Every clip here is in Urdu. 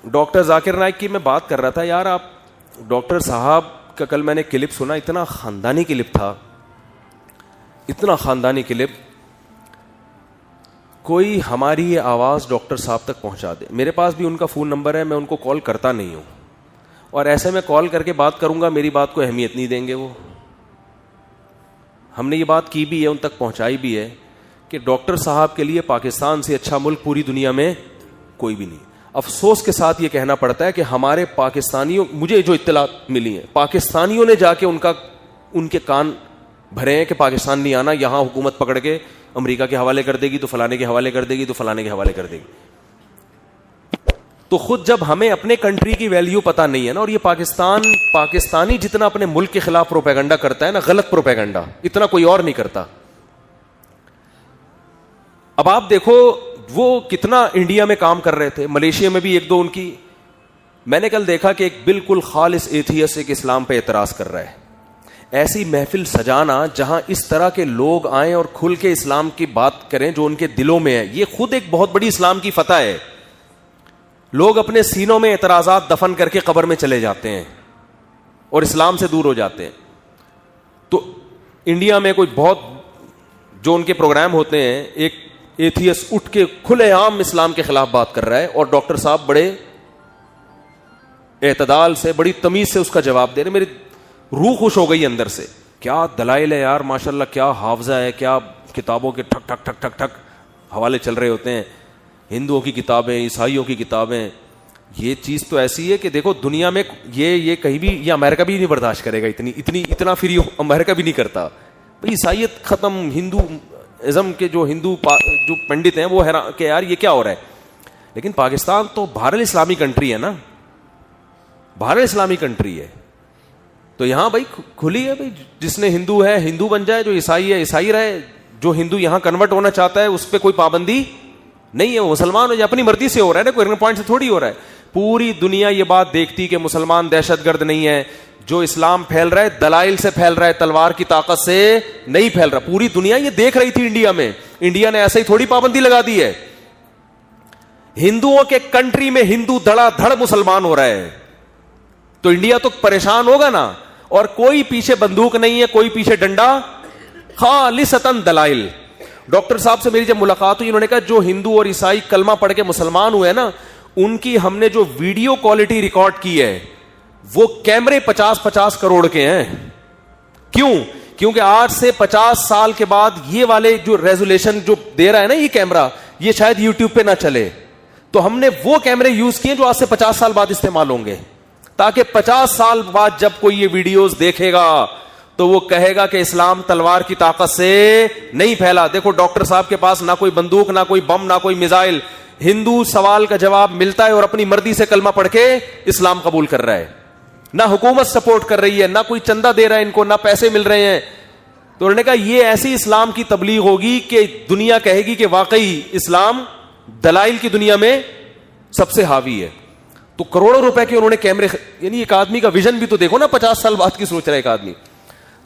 ڈاکٹر ذاکر نائک کی میں بات کر رہا تھا. یار آپ ڈاکٹر صاحب کا کل میں نے کلپ سنا, اتنا خاندانی کلپ تھا, اتنا خاندانی کلپ. کوئی ہماری یہ آواز ڈاکٹر صاحب تک پہنچا دے. میرے پاس بھی ان کا فون نمبر ہے, میں ان کو کال کرتا نہیں ہوں, اور ایسے میں کال کر کے بات کروں گا میری بات کو اہمیت نہیں دیں گے وہ. ہم نے یہ بات کی بھی ہے, ان تک پہنچائی بھی ہے کہ ڈاکٹر صاحب کے لیے پاکستان سے اچھا ملک پوری دنیا میں کوئی بھی نہیں. افسوس کے ساتھ یہ کہنا پڑتا ہے کہ ہمارے پاکستانیوں, مجھے جو اطلاعات ملی ہیں, پاکستانیوں نے جا کے ان کے کان بھرے ہیں کہ پاکستان نہیں آنا, یہاں حکومت پکڑ کے امریکہ کے حوالے کر دے گی تو فلانے کے حوالے کر دے گی تو فلانے کے حوالے کر دے گی. تو خود جب ہمیں اپنے کنٹری کی ویلیو پتہ نہیں ہے نا, اور یہ پاکستانی جتنا اپنے ملک کے خلاف پروپیگنڈا کرتا ہے نا, غلط پروپیگنڈا, اتنا کوئی اور نہیں کرتا. اب آپ دیکھو وہ کتنا انڈیا میں کام کر رہے تھے, ملیشیا میں بھی ایک دو ان کی. میں نے کل دیکھا کہ ایک بالکل خالص ایتھیسٹ ایک اسلام پہ اعتراض کر رہا ہے. ایسی محفل سجانا جہاں اس طرح کے لوگ آئیں اور کھل کے اسلام کی بات کریں جو ان کے دلوں میں ہے, یہ خود ایک بہت بڑی اسلام کی فتح ہے. لوگ اپنے سینوں میں اعتراضات دفن کر کے قبر میں چلے جاتے ہیں اور اسلام سے دور ہو جاتے ہیں. تو انڈیا میں کوئی بہت جو ان کے پروگرام ہوتے ہیں, ایک ایتھیسٹ اٹھ کے کھلے عام اسلام کے خلاف بات کر رہا ہے, اور ڈاکٹر صاحب بڑے اعتدال سے, بڑی تمیز سے اس کا جواب دے رہے. میری روح خوش ہو گئی اندر سے. کیا دلائل ہے یار, ماشاءاللہ کیا حافظہ ہے, کیا کتابوں کے ٹھک ٹھک ٹھک ٹھک ٹھک حوالے چل رہے ہوتے ہیں, ہندوؤں کی کتابیں, عیسائیوں کی کتابیں. یہ چیز تو ایسی ہے کہ دیکھو دنیا میں یہ کہیں بھی, یہ امریکہ بھی نہیں برداشت کرے گا, اتنا فری امریکہ بھی نہیں کرتا. بھئی عیسائیت ختم, ہندو ازم کے جو جو پنڈت ہیں وہ حیران کہ یار یہ کیا ہو رہا ہے. لیکن پاکستان تو بہر الاسلامی کنٹری ہے نا, بہر الاسلامی کنٹری ہے, تو یہاں بھائی کھلی ہے. بھائی جس نے ہندو ہے ہندو بن جائے, جو عیسائی ہے عیسائی رہے, جو ہندو یہاں کنورٹ ہونا چاہتا ہے اس پہ کوئی پابندی نہیں ہے, وہ مسلمان ہو جائے, اپنی مرضی سے ہو رہا ہے نا, کوئی پوائنٹ سے تھوڑی ہو رہا ہے. پوری دنیا یہ بات دیکھتی کہ مسلمان دہشت گرد نہیں ہے, جو اسلام پھیل رہا ہے دلائل سے پھیل رہا ہے, تلوار کی طاقت سے نہیں پھیل رہا. پوری دنیا یہ دیکھ رہی تھی انڈیا میں, انڈیا نے ایسے ہی تھوڑی پابندی لگا دی ہے. ہندوؤں کے کنٹری میں ہندو دھڑا دھڑ مسلمان ہو رہا ہے, تو انڈیا تو پریشان ہوگا نا. اور کوئی پیچھے بندوق نہیں ہے, کوئی پیچھے ڈنڈا, خالصتاً دلائل. ڈاکٹر صاحب سے میری جب ملاقات ہوئی, انہوں نے کہا جو ہندو اور عیسائی کلمہ پڑھ کے مسلمان ہوئے نا, ان کی ہم نے جو ویڈیو کوالٹی ریکارڈ کی ہے وہ کیمرے 50-50 کروڑ کے ہیں. کیوں؟ کیونکہ آج سے 50 سال کے بعد یہ والے جو ریزولیشن جو دے رہا ہے نا یہ کیمرہ, یہ شاید یوٹیوب پہ نہ چلے, تو ہم نے وہ کیمرے یوز کیے جو آج سے 50 سال بعد استعمال ہوں گے, تاکہ 50 سال بعد جب کوئی یہ ویڈیوز دیکھے گا تو وہ کہے گا کہ اسلام تلوار کی طاقت سے نہیں پھیلا. دیکھو ڈاکٹر صاحب کے پاس نہ کوئی بندوق, نہ کوئی بم, نہ کوئی میزائل. ہندو سوال کا جواب ملتا ہے اور اپنی مرضی سے کلمہ پڑھ کے اسلام قبول کر رہا ہے. نہ حکومت سپورٹ کر رہی ہے, نہ کوئی چندہ دے رہا ہے ان کو, نہ پیسے مل رہے ہیں. تو انہوں نے کہا یہ ایسی اسلام کی تبلیغ ہوگی کہ دنیا کہے گی کہ واقعی اسلام دلائل کی دنیا میں سب سے حاوی ہے. تو کروڑوں روپے کے انہوں نے کیمرے, یعنی ایک آدمی کا ویژن بھی تو دیکھو نا, 50 سال بعد کی سوچ رہا ہے ایک آدمی.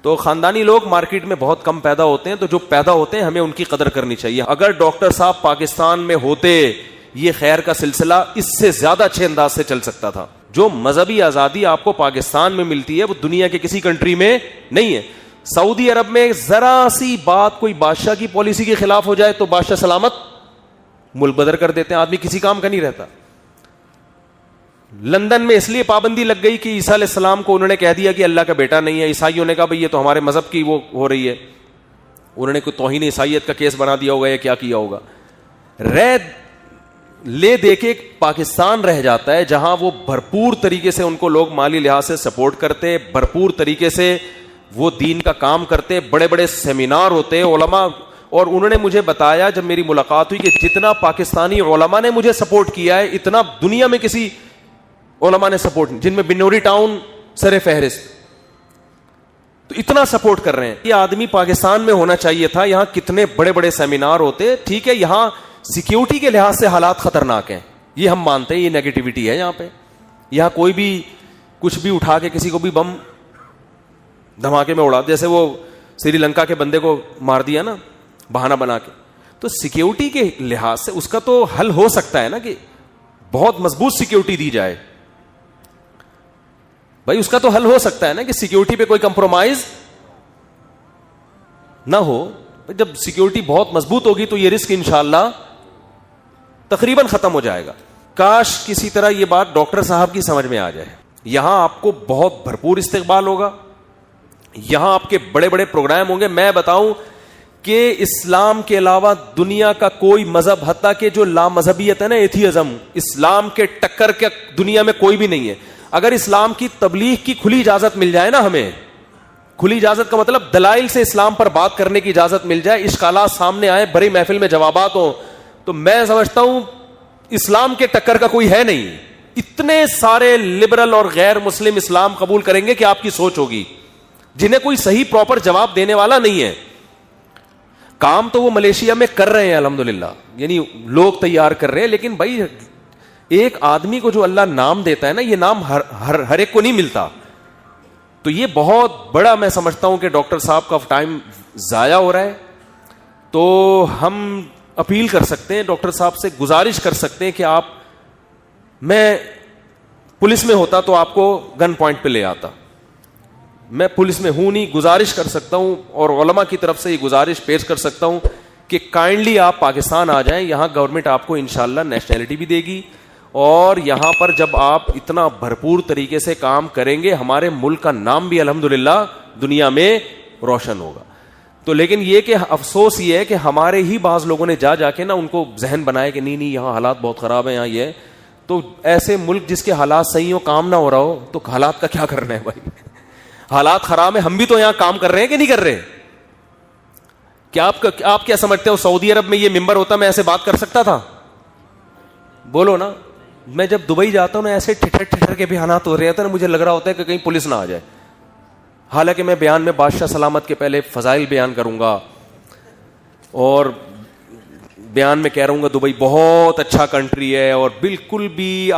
تو خاندانی لوگ مارکیٹ میں بہت کم پیدا ہوتے ہیں, تو جو پیدا ہوتے ہیں ہمیں ان کی قدر کرنی چاہیے. اگر ڈاکٹر صاحب پاکستان میں ہوتے, یہ خیر کا سلسلہ اس سے زیادہ اچھے انداز سے چل سکتا تھا. جو مذہبی آزادی آپ کو پاکستان میں ملتی ہے وہ دنیا کے کسی کنٹری میں نہیں ہے. سعودی عرب میں ذرا سی بات کوئی بادشاہ کی پالیسی کے خلاف ہو جائے تو بادشاہ سلامت ملک بدر کر دیتے ہیں, آدمی کسی کام کا نہیں رہتا. لندن میں اس لیے پابندی لگ گئی کہ عیسیٰ علیہ السلام کو انہوں نے کہہ دیا کہ اللہ کا بیٹا نہیں ہے. عیسائیوں نے کہا بھئی یہ تو ہمارے مذہب کی وہ ہو رہی ہے, انہوں نے کوئی توہین عیسائیت کا کیس بنا دیا ہوگا یا کیا کیا ہوگا. لے دے کے پاکستان رہ جاتا ہے جہاں وہ بھرپور طریقے سے ان کو لوگ مالی لحاظ سے سپورٹ کرتے, بھرپور طریقے سے وہ دین کا کام کرتے, بڑے بڑے سیمینار ہوتے علماء. اور انہوں نے مجھے بتایا جب میری ملاقات ہوئی کہ جتنا پاکستانی علماء نے مجھے سپورٹ کیا ہے اتنا دنیا میں کسی علماء نے سپورٹ, جن میں بنوری ٹاؤن سر فہرست, تو اتنا سپورٹ کر رہے ہیں. یہ آدمی پاکستان میں ہونا چاہیے تھا. یہاں کتنے بڑے بڑے سیمینار ہوتے. ٹھیک ہے یہاں سیکیورٹی کے لحاظ سے حالات خطرناک ہیں, یہ ہم مانتے ہیں, یہ نیگیٹیوٹی ہے یہاں پہ. یہاں کوئی بھی کچھ بھی اٹھا کے کسی کو بھی بم دھماکے میں اڑا, جیسے وہ سری لنکا کے بندے کو مار دیا نا بہانہ بنا کے. تو سیکیورٹی کے لحاظ سے اس کا تو حل ہو سکتا ہے نا کہ بہت مضبوط سیکیورٹی دی جائے. بھائی اس کا تو حل ہو سکتا ہے نا کہ سیکیورٹی پہ کوئی کمپرومائز نہ ہو. جب سیکیورٹی بہت مضبوط ہوگی تو یہ رسک انشاءاللہ تقریباً ختم ہو جائے گا. کاش کسی طرح یہ بات ڈاکٹر صاحب کی سمجھ میں آ جائے. یہاں آپ کو بہت بھرپور استقبال ہوگا, یہاں آپ کے بڑے بڑے پروگرام ہوں گے. میں بتاؤں کہ اسلام کے علاوہ دنیا کا کوئی مذہب, حتیٰ کہ جو لامذہبیت ہے نا, ایتھیزم, اسلام کے ٹکر کے دنیا میں کوئی بھی نہیں ہے. اگر اسلام کی تبلیغ کی کھلی اجازت مل جائے نا, ہمیں کھلی اجازت کا مطلب دلائل سے اسلام پر بات کرنے کی اجازت مل جائے, اشکالات سامنے آئے, بڑی محفل میں جوابات ہوں, تو میں سمجھتا ہوں اسلام کے ٹکر کا کوئی ہے نہیں. اتنے سارے لبرل اور غیر مسلم اسلام قبول کریں گے کہ آپ کی سوچ ہوگی, جنہیں کوئی صحیح پراپر جواب دینے والا نہیں ہے. کام تو وہ ملیشیا میں کر رہے ہیں الحمدللہ, یعنی لوگ تیار کر رہے ہیں, لیکن بھائی ایک آدمی کو جو اللہ نام دیتا ہے نا, یہ نام ہر ایک کو نہیں ملتا. تو یہ بہت بڑا میں سمجھتا ہوں کہ ڈاکٹر صاحب کا ٹائم ضائع ہو رہا ہے. تو ہم اپیل کر سکتے ہیں, ڈاکٹر صاحب سے گزارش کر سکتے ہیں کہ آپ, میں پولیس میں ہوتا تو آپ کو گن پوائنٹ پہ لے آتا, میں پولیس میں ہوں نہیں. گزارش کر سکتا ہوں اور علماء کی طرف سے یہ گزارش پیش کر سکتا ہوں کہ کائنڈلی آپ پاکستان آ جائیں. یہاں گورنمنٹ آپ کو انشاءاللہ نیشنلٹی بھی دے گی, اور یہاں پر جب آپ اتنا بھرپور طریقے سے کام کریں گے, ہمارے ملک کا نام بھی الحمدللہ دنیا میں روشن ہوگا. تو لیکن یہ کہ افسوس یہ ہے کہ ہمارے ہی بعض لوگوں نے جا کے نا ان کو ذہن بنائے کہ نہیں یہاں حالات بہت خراب ہیں, یہاں یہ ہے. تو ایسے ملک جس کے حالات صحیح ہو, کام نہ ہو رہا ہو, تو حالات کا کیا کرنا ہے بھائی؟ حالات خراب ہیں, ہم بھی تو یہاں کام کر رہے ہیں کہ نہیں کر رہے؟ کیا آپ کیا سمجھتے ہو سعودی عرب میں یہ ممبر ہوتا میں ایسے بات کر سکتا تھا؟ بولو نا. میں جب دبئی جاتا ہوں نا, ایسے ٹھٹر کے بیانات ہو رہے ہوتے ہیں نا, مجھے لگ رہا ہوتا ہے کہ کہیں پولیس نہ آ جائے. حالانکہ میں بیان میں بادشاہ سلامت کے پہلے فضائل بیان کروں گا, اور بیان میں کہہ رہا ہوں گا دبئی بہت اچھا کنٹری ہے, اور بالکل بھی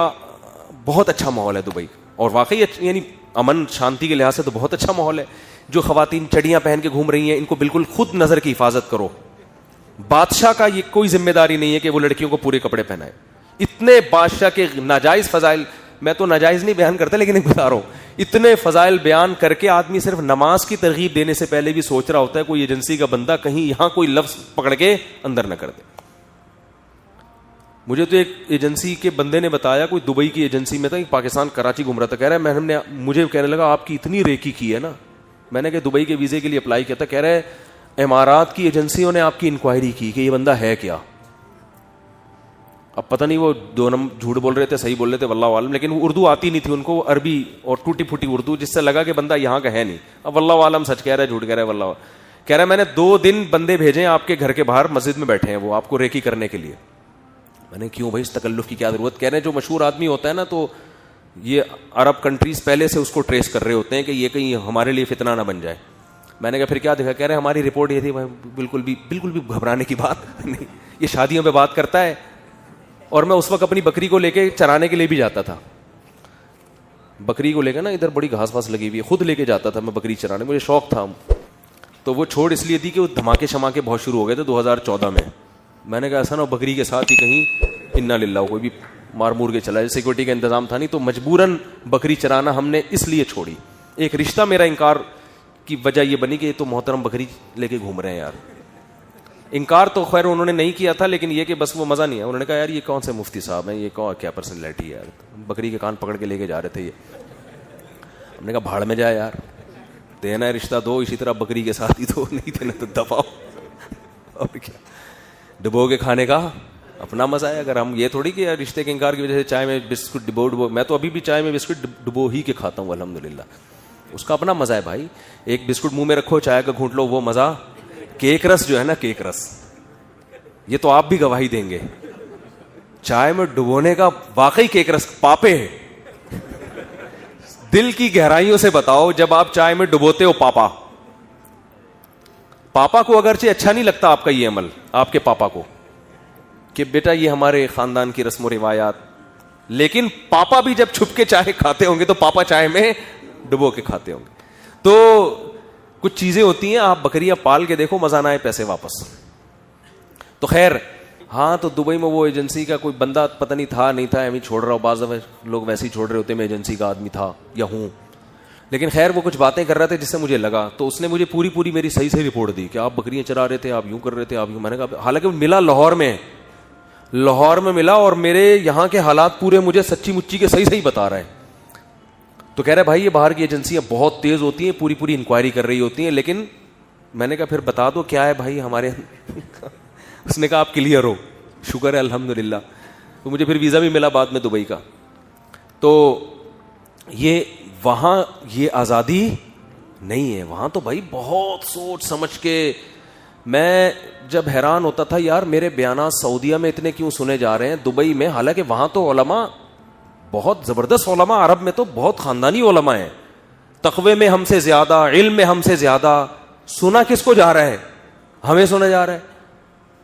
بہت اچھا ماحول ہے دبئی, اور واقعی یعنی امن شانتی کے لحاظ سے تو بہت اچھا ماحول ہے. جو خواتین چڑیاں پہن کے گھوم رہی ہیں, ان کو بالکل خود نظر کی حفاظت کرو. بادشاہ کا یہ کوئی ذمہ داری نہیں ہے کہ وہ لڑکیوں کو پورے کپڑے پہنائے. اتنے بادشاہ کے ناجائز فضائل, میں تو ناجائز نہیں بیان کرتا لیکن ایک بتا رہا ہوں, اتنے فضائل بیان کر کے آدمی صرف نماز کی ترغیب دینے سے پہلے بھی سوچ رہا ہوتا ہے کوئی ایجنسی کا بندہ کہیں یہاں کوئی لفظ پکڑ کے اندر نہ کر دے. مجھے تو ایک ایجنسی کے بندے نے بتایا, کوئی دبئی کی ایجنسی میں تھا, پاکستان کراچی گھوم رہا تھا, کہہ رہا ہے مجھے کہنے لگا آپ کی اتنی ریکی کی ہے نا. میں نے کہ دبئی کے ویزے کے لیے اپلائی کیا تھا, کہہ رہے امارات کی ایجنسیوں نے آپ کی انکوائری کی کہ یہ بندہ ہے کیا. اب پتہ نہیں وہ دونوں جھوٹ بول رہے تھے صحیح بول رہے تھے واللہ عالم, لیکن اردو آتی نہیں تھی ان کو, عربی اور ٹوٹی پھوٹی اردو, جس سے لگا کہ بندہ یہاں کا ہے نہیں. اب واللہ عالم سچ کہہ رہا ہے جھوٹ کہہ رہا ہے واللہ. کہہ رہا ہے میں نے 2 دن بندے بھیجے آپ کے گھر کے باہر مسجد میں بیٹھے ہیں, وہ آپ کو ریکی کرنے کے لیے. میں نے کیوں بھائی, اس تکلف کی کیا ضرورت؟ کہہ رہے ہیں جو مشہور آدمی ہوتا ہے نا, تو یہ عرب کنٹریز پہلے سے اس کو ٹریس کر رہے ہوتے ہیں کہ یہ کہیں ہمارے لیے فتنہ نہ بن جائے. میں نے کہا پھر کیا دیکھا؟ کہہ رہے ہماری رپورٹ یہ تھی. بالکل بھی گھبرانے کی بات نہیں, یہ شادیوں پہ بات کرتا ہے, اور میں اس وقت اپنی بکری کو لے کے چرانے کے لیے بھی جاتا تھا. بکری کو لے کے نا, ادھر بڑی گھاس واس لگی ہوئی ہے, خود لے کے جاتا تھا میں بکری چرانے, مجھے شوق تھا. تو وہ چھوڑ اس لیے دی کہ وہ دھماکے شماکے بہت شروع ہو گئے تھے 2014 میں. میں نے کہا ایسا نا بکری کے ساتھ ہی کہیں انا للہ کوئی بھی مار مور کے چلا جائے, سیکورٹی کا انتظام تھا نہیں, تو مجبوراً بکری چرانا ہم نے اس لیے چھوڑی. ایک رشتہ میرا انکار کی وجہ یہ بنی کہ یہ تو محترم بکری لے کے گھوم رہے ہیں یار. انکار تو خیر انہوں نے نہیں کیا تھا, لیکن یہ کہ بس وہ مزہ نہیں ہے. انہوں نے کہا یار یہ کون سے مفتی صاحب ہیں, یہ کون کیا پرسنالٹی ہے یار, بکری کے کان پکڑ کے لے کے جا رہے تھے یہ. ہم نے کہا بھاڑ میں جائے یار, دینا ہے رشتہ دو, اسی طرح بکری کے ساتھ ہی دو, نہیں دینا تو دفاع. اور کیا ڈبو کے کھانے کا اپنا مزہ ہے. اگر ہم یہ تھوڑی کہ رشتے کے انکار کی وجہ سے چائے میں بسکٹ ڈبو, میں تو ابھی بھی چائے میں بسکٹ ڈبو ہی کے کھاتا ہوں الحمدللہ. اس کا اپنا مزہ ہے بھائی. ایک بسکٹ منہ میں رکھو, چائے کا گھونٹ لو, وہ مزہ. کیک رس جو ہے نا, کیک رس, یہ تو آپ بھی گواہی دیں گے, چائے میں ڈبونے کا واقعی کیک رس پاپے ہے. دل کی گہرائیوں سے بتاؤ, جب آپ چائے میں ڈبوتے ہو پاپا کو اگرچہ اچھا نہیں لگتا آپ کا یہ عمل, آپ کے پاپا کو, کہ بیٹا یہ ہمارے خاندان کی رسم و روایات, لیکن پاپا بھی جب چھپ کے چائے کھاتے ہوں گے تو پاپا چائے میں ڈبو کے کھاتے ہوں گے. تو کچھ چیزیں ہوتی ہیں, آپ بکریاں پال کے دیکھو, مزہ نہ آئے پیسے واپس. تو خیر ہاں تو دبئی میں وہ ایجنسی کا کوئی بندہ پتہ نہیں تھا نہیں تھا ایم ہی چھوڑ رہا ہو, بعض دفعہ لوگ ویسے ہی چھوڑ رہے ہوتے, میں ایجنسی کا آدمی تھا یا ہوں, لیکن خیر وہ کچھ باتیں کر رہا تھا جس سے مجھے لگا, تو اس نے مجھے پوری میری صحیح رپورٹ دی کہ آپ بکریاں چرا رہے تھے, آپ یوں کر رہے تھے, آپ یوں. میں نے کہا حالانکہ ملا لاہور میں ملا, اور میرے یہاں کے حالات پورے مجھے سچی مچی کے صحیح بتا رہے ہیں. تو کہہ رہے بھائی یہ باہر کی ایجنسیاں بہت تیز ہوتی ہیں, پوری انکوائری کر رہی ہوتی ہیں, لیکن میں نے کہا پھر بتا دو کیا ہے بھائی ہمارے اس نے کہا آپ کلیئر ہو, شکر ہے الحمدللہ. تو مجھے پھر ویزا بھی ملا بعد میں دبئی کا. تو یہ وہاں یہ آزادی نہیں ہے, وہاں تو بھائی بہت سوچ سمجھ کے. میں جب حیران ہوتا تھا یار میرے بیانات سعودیہ میں اتنے کیوں سنے جا رہے ہیں, دبئی میں, حالانکہ وہاں تو علماء بہت زبردست علماء, عرب میں تو بہت خاندانی علماء ہیں, تقوی میں ہم سے زیادہ, علم میں ہم سے زیادہ. سنا کس کو جا رہا ہے, ہمیں سنا جا رہا ہے.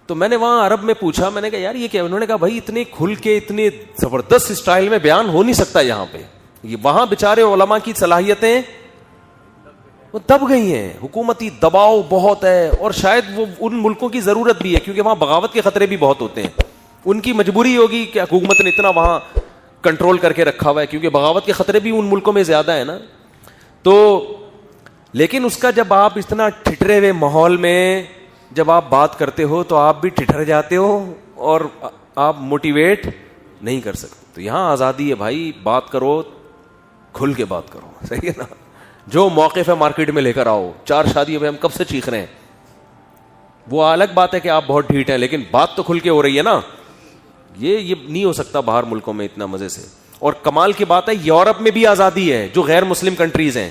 تو میں نے وہاں عرب میں پوچھا, میں نے کہا یار یہ کیا, انہوں نے کہا بھائی اتنے کھل کے اتنے زبردست اسٹائل میں بیان ہو نہیں سکتا یہاں پہ, یہ وہاں بیچارے علماء کی صلاحیتیں وہ دب گئی ہیں, حکومتی دباؤ بہت ہے, اور شاید وہ ان ملکوں کی ضرورت بھی ہے کیونکہ وہاں بغاوت کے خطرے بھی بہت ہوتے ہیں. ان کی مجبوری ہوگی کہ حکومت نے اتنا وہاں کنٹرول کر کے رکھا ہوا ہے کیونکہ بغاوت کے خطرے بھی ان ملکوں میں زیادہ ہے نا. تو لیکن اس کا جب آپ اتنا ٹھٹرے ہوئے ماحول میں جب آپ بات کرتے ہو تو آپ بھی ٹھٹر جاتے ہو اور آپ موٹیویٹ نہیں کر سکتے. تو یہاں آزادی ہے بھائی, بات کرو کھل کے بات کرو, صحیح ہے نا. جو موقف ہے مارکیٹ میں لے کر آؤ. 4 شادیوں پہ ہم کب سے چیخ رہے ہیں, وہ الگ بات ہے کہ آپ بہت ڈھیٹ ہیں, لیکن بات تو کھل کے ہو رہی ہے نا. یہ نہیں ہو سکتا باہر ملکوں میں اتنا مزے سے. اور کمال کی بات ہے یورپ میں بھی آزادی ہے, جو غیر مسلم کنٹریز ہیں,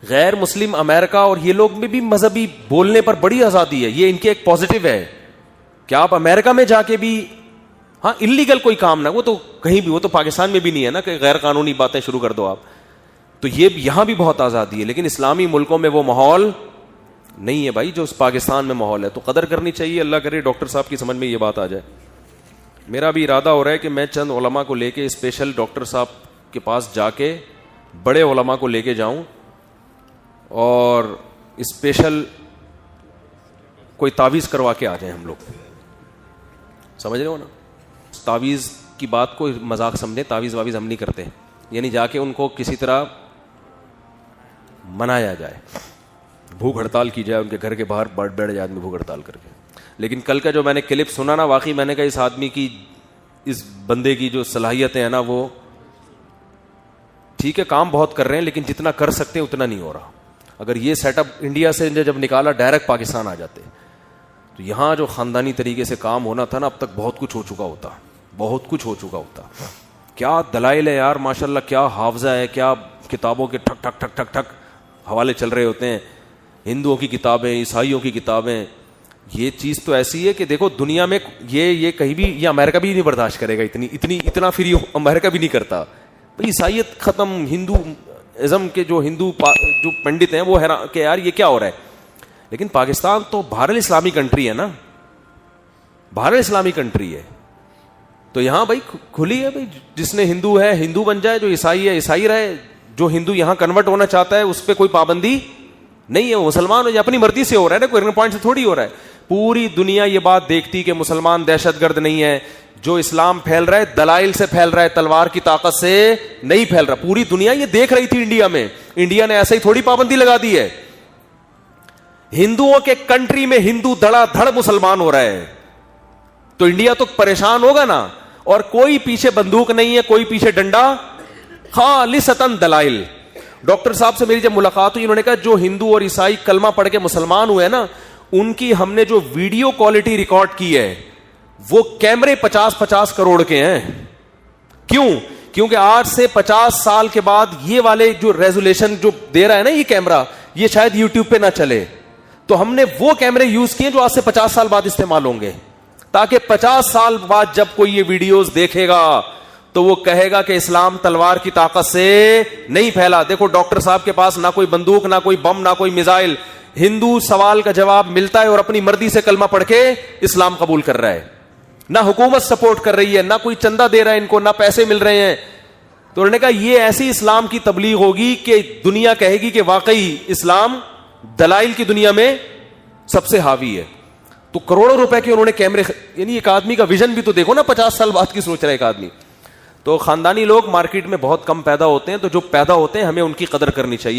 غیر مسلم امریکہ اور یہ لوگ میں بھی مذہبی بولنے پر بڑی آزادی ہے. یہ ان کے ایک پازیٹو ہے کہ آپ امریکہ میں جا کے بھی, ہاں انلیگل کوئی کام نہ, وہ تو کہیں بھی, وہ تو پاکستان میں بھی نہیں ہے نا کہ غیر قانونی باتیں شروع کر دو آپ. تو یہ یہاں بھی بہت آزادی ہے, لیکن اسلامی ملکوں میں وہ ماحول نہیں ہے بھائی جو اس پاکستان میں ماحول ہے. تو قدر کرنی چاہیے. اللہ کرے ڈاکٹر صاحب کی سمجھ میں یہ بات آ جائے. میرا بھی ارادہ ہو رہا ہے کہ میں چند علماء کو لے کے اسپیشل ڈاکٹر صاحب کے پاس جا کے بڑے علماء کو لے کے جاؤں اور اسپیشل کوئی تعویذ کروا کے آ جائیں ہم لوگ. سمجھ رہے ہو نا, تعویذ کی بات کو مذاق سمجھیں, تعویذ واویز ہم نہیں کرتے, یعنی جا کے ان کو کسی طرح منایا جائے, بھوک ہڑتال کی جائے, ان کے گھر کے باہر بیٹھ جائے آدمی بھوک ہڑتال کر کے. لیکن کل کا جو میں نے کلپ سنا نا, واقعی میں نے کہا اس آدمی کی, اس بندے کی جو صلاحیتیں ہیں نا, وہ ٹھیک ہے کام بہت کر رہے ہیں لیکن جتنا کر سکتے ہیں اتنا نہیں ہو رہا. اگر یہ سیٹ اپ انڈیا سے جب نکالا ڈائریکٹ پاکستان آ جاتے, تو یہاں جو خاندانی طریقے سے کام ہونا تھا نا, اب تک بہت کچھ ہو چکا ہوتا, بہت کچھ ہو چکا ہوتا. کیا دلائل ہے یار ماشاءاللہ, کیا حافظہ ہے, کیا کتابوں کے ٹھک ٹھک ٹھک ٹھک ٹھک حوالے چل رہے ہوتے ہیں, ہندوؤں کی کتابیں, عیسائیوں کی کتابیں. یہ چیز تو ایسی ہے کہ دیکھو دنیا میں یہ کہیں بھی, یہ امریکہ بھی نہیں برداشت کرے گا, اتنا فری امریکہ بھی نہیں کرتا. عیسائیت ختم, ہندو ازم کے جو ہندو جو پنڈت ہیں وہ حیران کہ یار یہ کیا ہو رہا ہے. لیکن پاکستان تو بہر الاسلامی کنٹری ہے نا, بہر الاسلامی کنٹری ہے, تو یہاں بھائی کھلی ہے, بھائی جس نے ہندو ہے ہندو بن جائے, جو عیسائی ہے عیسائی رہے, جو ہندو یہاں کنورٹ ہونا چاہتا ہے اس پہ کوئی پابندی نہیں ہے, وہ مسلمان ہو جائے, اپنی مرضی سے ہو رہا ہے نا, کوئی پوائنٹ سے تھوڑی ہو رہا ہے. پوری دنیا یہ بات دیکھتی کہ مسلمان دہشت گرد نہیں ہے, جو اسلام پھیل رہا ہے دلائل سے پھیل رہا ہے, تلوار کی طاقت سے نہیں پھیل رہا. پوری دنیا یہ دیکھ رہی تھی انڈیا میں, انڈیا نے ایسے ہی تھوڑی پابندی لگا دی ہے. ہندوؤں کے کنٹری میں ہندو دھڑا دھڑ مسلمان ہو رہا ہے, تو انڈیا تو پریشان ہوگا نا. اور کوئی پیچھے بندوق نہیں ہے, کوئی پیچھے ڈنڈا, خالصتاً دلائل. ڈاکٹر صاحب سے میری جب ملاقات ہوئی, انہوں نے کہا جو ہندو اور عیسائی کلمہ پڑھ کے مسلمان ہوئے نا, ان کی ہم نے جو ویڈیو کوالٹی ریکارڈ کی ہے وہ کیمرے 50-50 کروڑ کے ہیں. کیوں؟ کیونکہ آج سے 50 سال کے بعد یہ والے جو ریزولیشن جو دے رہا ہے نا یہ کیمرہ, یہ شاید یوٹیوب پہ نہ چلے, تو ہم نے وہ کیمرے یوز کیے جو آج سے 50 سال بعد استعمال ہوں گے, تاکہ 50 سال بعد جب کوئی یہ ویڈیوز دیکھے گا تو وہ کہے گا کہ اسلام تلوار کی طاقت سے نہیں پھیلا. دیکھو ڈاکٹر صاحب کے پاس نہ کوئی بندوق, نہ کوئی بم, نہ کوئی میزائل, ہندو سوال کا جواب ملتا ہے اور اپنی مرضی سے کلمہ پڑھ کے اسلام قبول کر رہا ہے. نہ حکومت سپورٹ کر رہی ہے, نہ کوئی چندہ دے رہا ہے ان کو, نہ پیسے مل رہے ہیں. تو انہوں نے کہا یہ ایسی اسلام کی تبلیغ ہوگی کہ دنیا کہے گی کہ واقعی اسلام دلائل کی دنیا میں سب سے حاوی ہے. تو کروڑوں روپے کے انہوں نے کیمرے، یعنی ایک آدمی کا ویژن بھی تو دیکھو نا، 50 سال بعد کی سوچ رہا ہے ایک آدمی. تو خاندانی لوگ مارکیٹ میں بہت کم پیدا ہوتے ہیں، تو جو پیدا ہوتے ہیں ہمیں ان کی قدر کرنی چاہیے.